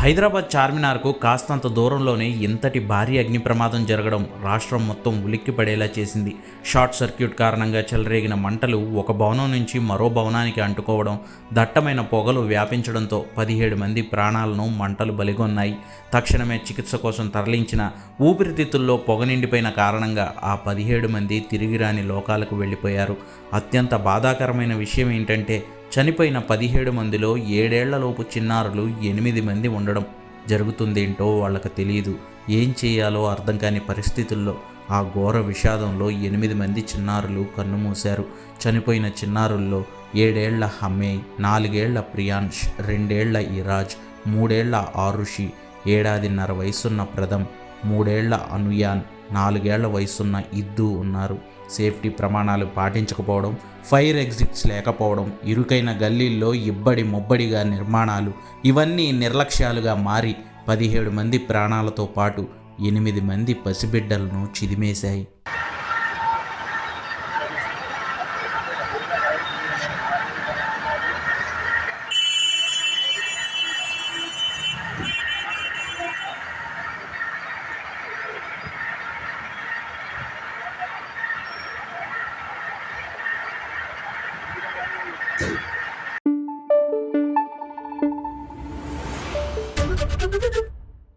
హైదరాబాద్ చార్మినార్కు కాస్తంత దూరంలోనే ఇంతటి భారీ అగ్ని ప్రమాదం జరగడం రాష్ట్రం మొత్తం ఉలిక్కిపడేలా చేసింది. షార్ట్ సర్క్యూట్ కారణంగా చెలరేగిన మంటలు ఒక భవనం నుంచి మరో భవనానికి అంటుకోవడం, దట్టమైన పొగలు వ్యాపించడంతో 17 మంది ప్రాణాలను మంటలు బలిగొన్నాయి. తక్షణమే చికిత్స కోసం తరలించిన ఊపిరితిత్తుల్లో పొగ నిండిపోయిన కారణంగా ఆ 17 మంది తిరిగి రాని లోకాలకు వెళ్ళిపోయారు. అత్యంత బాధాకరమైన విషయం ఏంటంటే చనిపోయిన 17 మందిలో 7 ఏళ్లలోపు చిన్నారులు 8 మంది ఉండడం. జరుగుతుందేంటో వాళ్ళకు తెలియదు. ఏం చేయాలో అర్థం కాని పరిస్థితుల్లో ఆ ఘోర విషాదంలో 8 మంది చిన్నారులు కన్నుమూశారు. చనిపోయిన చిన్నారుల్లో 7 ఏళ్ల హమేయ్, 4 ఏళ్ల ప్రియాంష్, 2 ఏళ్ల ఇరాజ్, 3 ఏళ్ల ఆరుషి, 1.5 వయసున్న ప్రథమ్, 3 ఏళ్ల అనుయాన్, 4 ఏళ్ల వయసున్న ఇద్దు ఉన్నారు. సేఫ్టీ ప్రమాణాలు పాటించకపోవడం, ఫైర్ ఎగ్జిట్స్ లేకపోవడం, ఇరుకైన గల్లీల్లో ఇబ్బడి ముబ్బడిగా నిర్మాణాలు, ఇవన్నీ నిర్లక్ష్యాలుగా మారి 17 మంది ప్రాణాలతో పాటు 8 మంది పసిబిడ్డలను చిదిమేశాయి.